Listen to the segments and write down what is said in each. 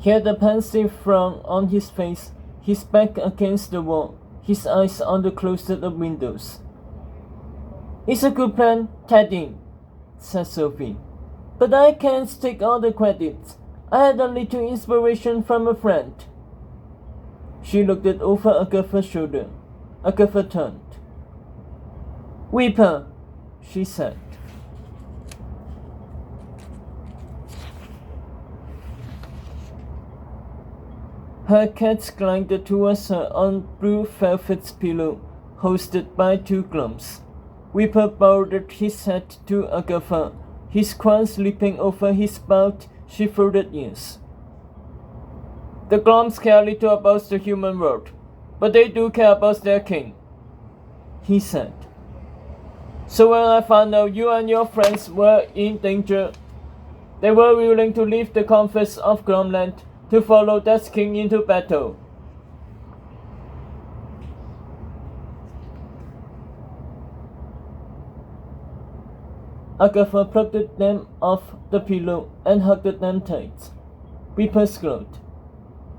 He had a pensive frown on his face, his back against the wall, his eyes on the closest of windows. "It's a good plan, Teddy," said Sophie. "But I can't take all the credit. I had a little inspiration from a friend." She looked over Agatha's shoulder. Agatha turned. "Whipper," she said. Her cat glided towards her on blue velvet pillow, hosted by two glums. Whipper bowed his head to Agatha, his crown slipping over his bowed, shriveled ears. "The glums care little about the human world, but they do care about their king," he said. "So when I found out you and your friends were in danger, they were willing to leave the conquest of Glomland to follow that king into battle." Agatha plucked them off the pillow and hugged them tight. Whipper glowed.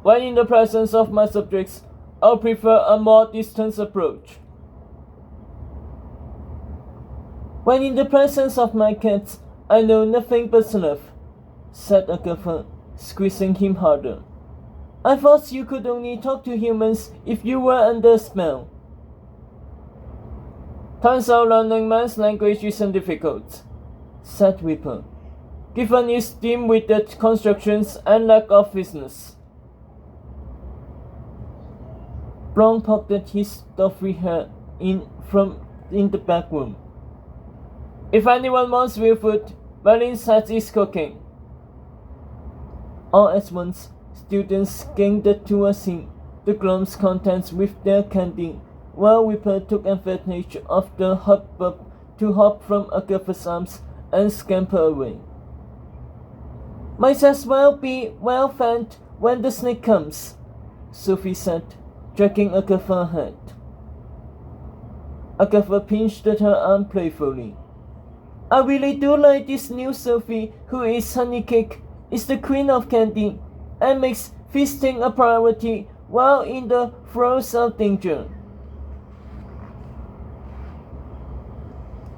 "When in the presence of my subjects, I'll prefer a more distant approach." "When in the presence of my cats, I know nothing but love," said Agatha, squeezing him harder. "I thought you could only talk to humans if you were under a spell." "Turns out learning man's language isn't difficult," said Whipper, "given its dim-witted constructions and lack of business." Brown poked his stuffy hair in the back room. "If anyone wants real food, Berlin's hat is cooking." All at once, students gathered towards him, the glums content with their candy, while Whipper took advantage of the hubbub to hop from Agatha's arms and scamper away. "Might as well be well fed when the snake comes," Sophie said, dragging Agatha's hand. Agatha pinched at her arm playfully. "I really do like this new Sophie, who is Honeycake, is the queen of candy, and makes feasting a priority while in the throes of danger.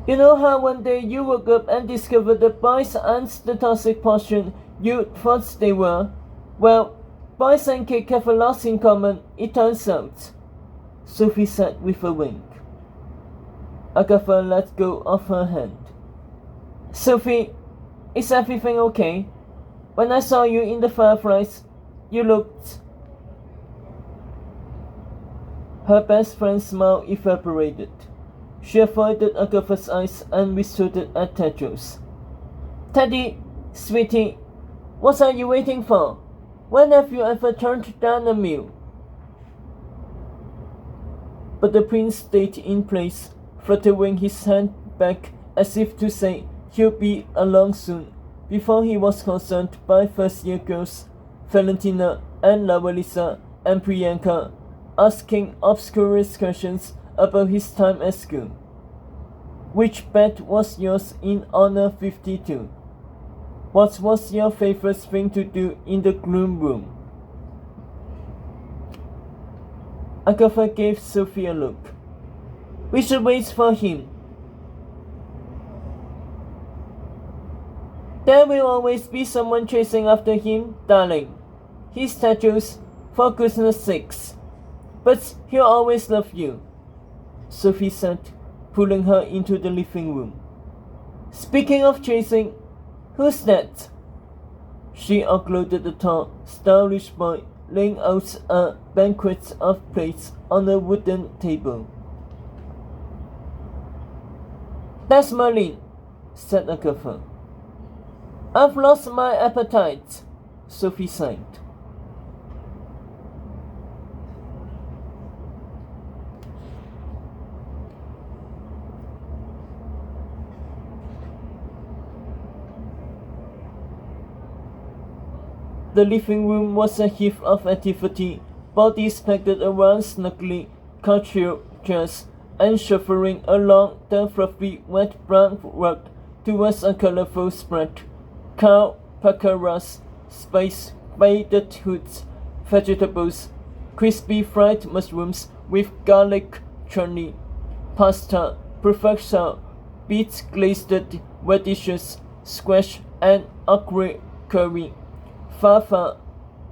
You know how one day you woke up and discovered the boys aren't the toxic portion you thought they were? Well, boys and cake have a lot in common, it turns out," Sophie said with a wink. Agatha let go of her hand. "Sophie, is everything okay? When I saw you in the fireflies, you looked..." Her best friend's smile evaporated. She avoided Agatha's eyes and whispered at Tedros. "Teddy, sweetie, what are you waiting for? When have you ever turned down a meal?" But the prince stayed in place, fluttering his hand back as if to say he'll be along soon, before he was concerned by first-year girls, Valentina and Lavalisa and Priyanka, asking obscure questions about his time at school. "Which bed was yours in Honor 52? What was your favorite thing to do in the gloom room?" Agatha gave Sophie a look. "We should wait for him." "There will always be someone chasing after him, darling. He's Tedros, for goodness sakes. But he'll always love you," Sophie said, pulling her into the living room. "Speaking of chasing, who's that?" She uploaded the tall, stylish boy laying out a banquet of plates on a wooden table. "That's Merlin," said Agatha. "I've lost my appetite," Sophie sighed. The living room was a heap of activity, bodies packed around snugly couched chairs and shuffling along the fluffy wet brown rug towards a colorful spread. Cow, pacaras, spice, baked hoods, vegetables, crispy fried mushrooms with garlic chutney, pasta, perfecto, beets glazed radishes, squash and okra curry, fava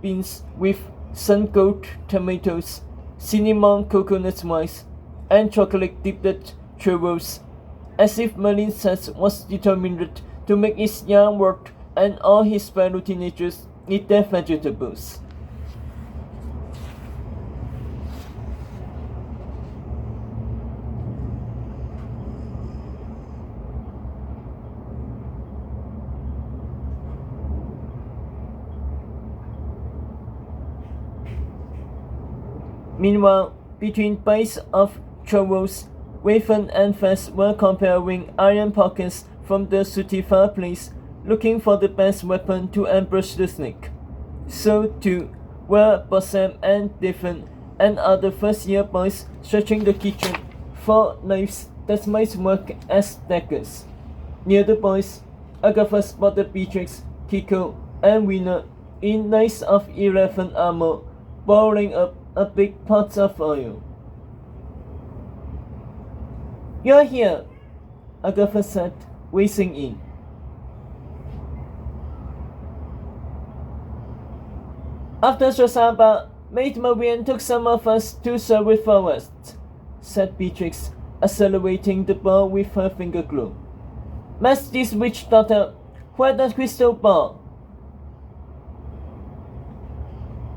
beans with sun-gold tomatoes, cinnamon coconut rice, and chocolate-dipped churros, as if Merlin Sass was determined to make his young world and all his fellow teenagers eat their vegetables. Meanwhile, between bites of churros, Raven and Fez were comparing iron pockets from the sooty fireplace, looking for the best weapon to ambush the snake. So too were Bossam and Devon and other first-year boys searching the kitchen for knives that might work as daggers. Near the boys, Agatha spotted Beatrix, Kiko, and Winner in knights of 11 armor, boiling up a big pot of oil. "You're here," Agatha said, racing in. "After Shosaba, Maid Marian took some of us to Sherwood Forest," said Beatrix, accelerating the ball with her finger glue. "Masty's witch daughter, where that crystal ball?"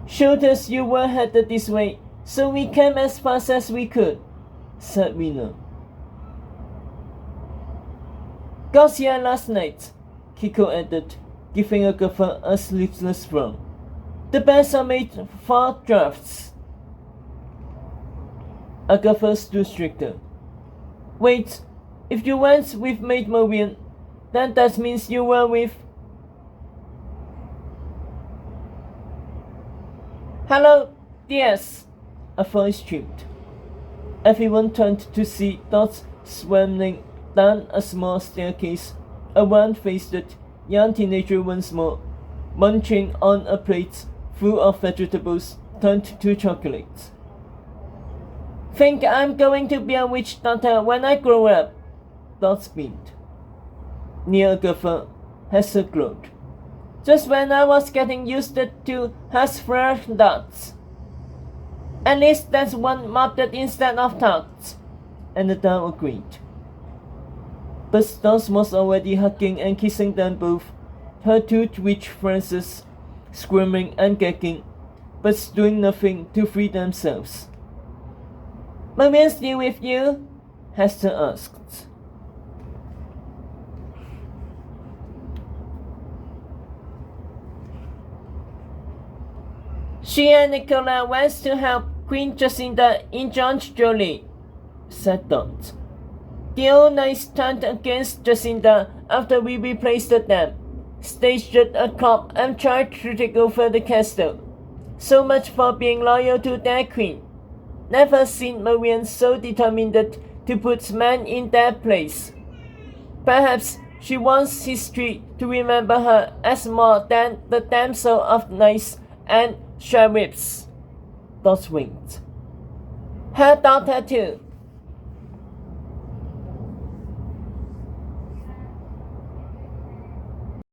"Showed us you were headed this way, so we came as fast as we could," said Winner. "Got here last night," Kiko added, giving Agatha a sleepless frown. "The beds are made for drafts." Agatha stood stricter. "Wait, if you went with Maid Marian, then that means you were with..." "Hello, DS," a voice screamed. Everyone turned to see Dot swimming down a small staircase, a round-faced young teenager once more, munching on a plate full of vegetables turned to chocolate. "Think I'm going to be a witch doctor when I grow up," Dot beamed. Near Agatha, Hester glowed. "Just when I was getting used to Hasfleur dots. At least that's one mopped instead of tots," and the doll agreed. But Dot was already hugging and kissing them both, her two witch friends screaming and gagging, but doing nothing to free themselves. "Marian's still with you?" Hester asked. "She and Nicola went to help Queen Jacinda in John's Jolie," said Dot. "The old knights turned against Jacinda after we replaced them, staged a coup and tried to take over the castle. So much for being loyal to their queen. Never seen Marian so determined to put men in their place. Perhaps she wants history to remember her as more than the damsel of knights and sheriffs." Dot winked. "Her daughter too,"